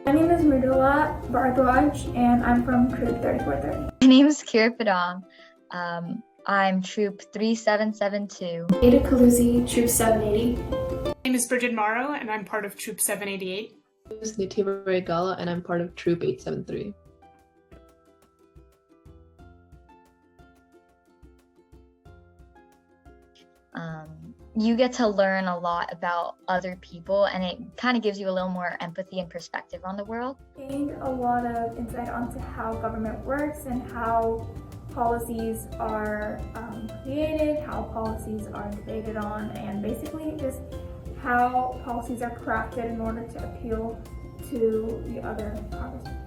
My name is Mridula Bharadwaj, and I'm from Troop 3430. My name is Kira Padam. I'm Troop 3772. Ada Kaluzi, Troop 780. My name is Bridget Morrow, and I'm part of Troop 788. My name is Nitya Regala, and I'm part of Troop 873. You get to learn a lot about other people, and it kind of gives you a little more empathy and perspective on the world. Gained a lot of insight onto how government works and how policies are created, how policies are debated on, and basically just how policies are crafted in order to appeal to the other congressmen.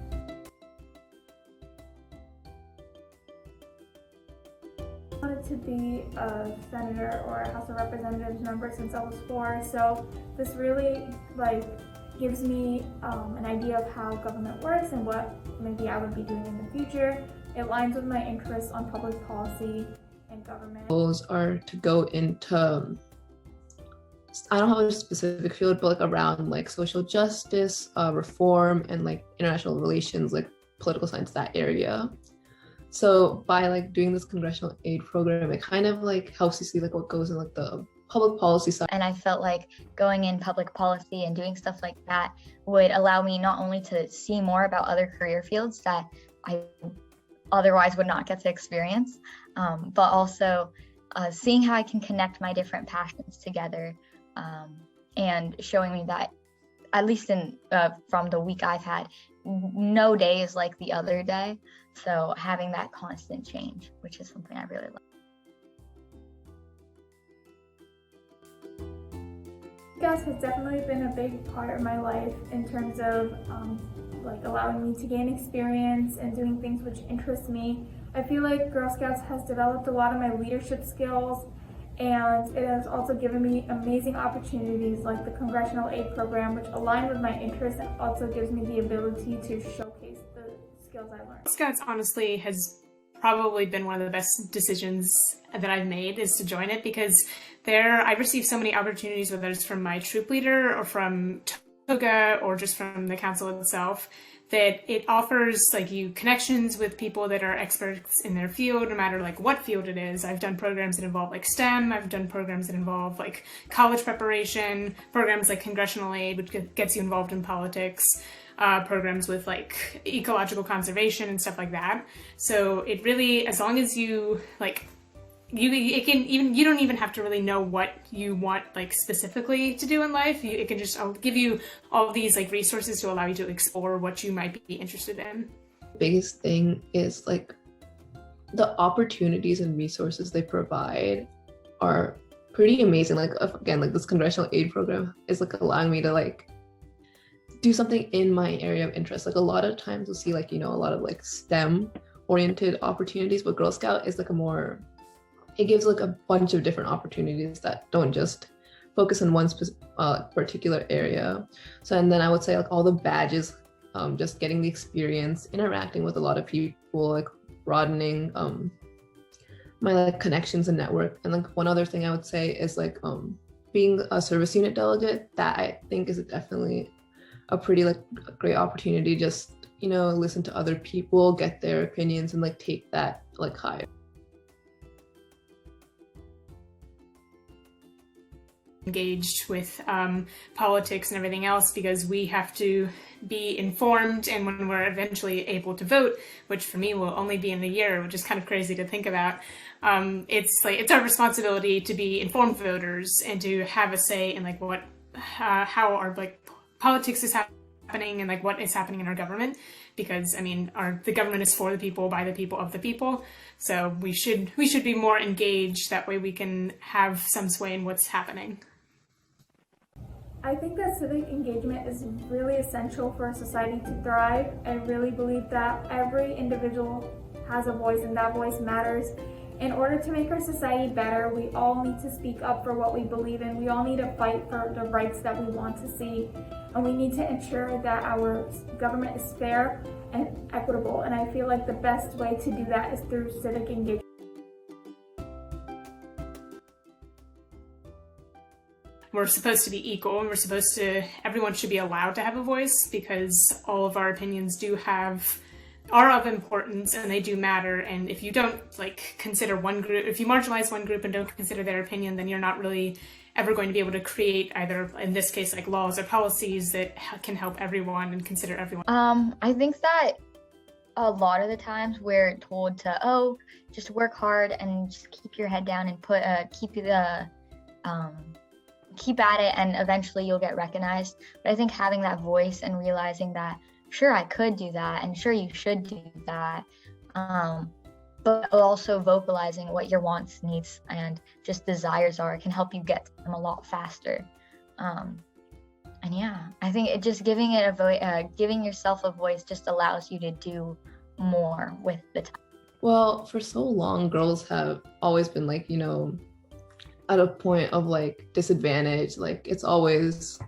I wanted to be a senator or a House of Representatives member since I was 4, so this really gives me an idea of how government works and what maybe I would be doing in the future. It aligns with my interests on public policy and government. Goals are to go into, I don't have a specific field, but around social justice, reform, and international relations, political science, that area. So by doing this Congressional Aide program, it kind of helps you see what goes in the public policy side. And I felt like going in public policy and doing stuff like that would allow me not only to see more about other career fields that I otherwise would not get to experience, but also seeing how I can connect my different passions together, and showing me that, at least from the week I've had, no day is like the other day. So having that constant change, which is something I really like. Gas has definitely been a big part of my life in terms of allowing me to gain experience and doing things which interest me. I feel like Girl Scouts has developed a lot of my leadership skills, and it has also given me amazing opportunities like the Congressional Aide program, which align with my interests and also gives me the ability to showcase the skills I learned. Scouts honestly has probably been one of the best decisions that I've made, is to join it, because I received so many opportunities, whether it's from my troop leader or from Toga or just from the council itself, that it offers you connections with people that are experts in their field, no matter what field it is. I've done programs that involve STEM, I've done programs that involve college preparation, programs like Congressional Aide, which gets you involved in politics, programs with ecological conservation and stuff like that. So it really, as long as you you don't even have to really know what you want specifically to do in life. It can just give you all these resources to allow you to explore what you might be interested in. The biggest thing is the opportunities and resources they provide are pretty amazing. Again, this Congressional Aide program is allowing me to do something in my area of interest. A lot of times you'll see a lot of STEM oriented opportunities, but Girl Scout is it gives a bunch of different opportunities that don't just focus on one particular area. So, and then I would say all the badges, just getting the experience, interacting with a lot of people, broadening my connections and network. And one other thing I would say is being a service unit delegate, that I think is definitely a pretty great opportunity. Just listen to other people, get their opinions, and take that higher. Engaged with politics and everything else, because we have to be informed, and when we're eventually able to vote, which for me will only be in a year, which is kind of crazy to think about, it's our responsibility to be informed voters and to have a say in how our politics is happening and what is happening in our government, because the government is for the people, by the people, of the people. So we should be more engaged. That way we can have some sway in what's happening. I think that civic engagement is really essential for a society to thrive. I really believe that every individual has a voice, and that voice matters. In order to make our society better, we all need to speak up for what we believe in. We all need to fight for the rights that we want to see. And we need to ensure that our government is fair and equitable. And I feel like the best way to do that is through civic engagement. we're supposed to be equal, and everyone should be allowed to have a voice, because all of our opinions are of importance, and they do matter. And if you don't consider one group, if you marginalize one group and don't consider their opinion, then you're not really ever going to be able to create either, in this case, laws or policies that can help everyone and consider everyone. I think that a lot of the times we're told to, just work hard and just keep your head down and keep at it, and eventually you'll get recognized. But I think having that voice and realizing that, sure, I could do that, and sure, you should do that, but also vocalizing what your wants, needs, and just desires are can help you get to them a lot faster. And yeah, I think it just giving yourself a voice just allows you to do more with the time. Well, for so long, girls have always been at a point of disadvantage. It's always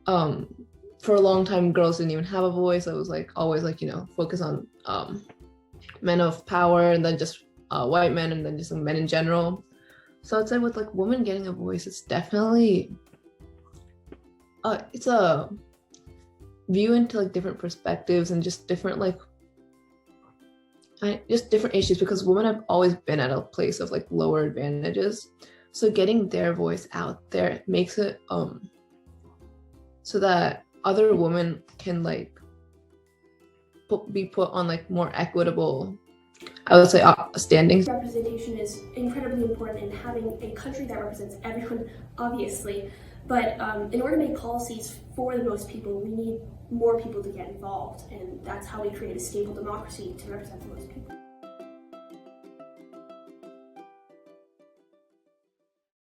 for a long time, girls didn't even have a voice. It was always focus on men of power, and then just white men, and then just men in general. So I'd say with women getting a voice, it's definitely it's a view into different perspectives and just different different issues, because women have always been at a place of lower advantages. So getting their voice out there makes it so that other women can be put on more equitable, I would say, standings. Representation is incredibly important in having a country that represents everyone, obviously. But in order to make policies for the most people, we need more people to get involved, and that's how we create a stable democracy to represent the most people.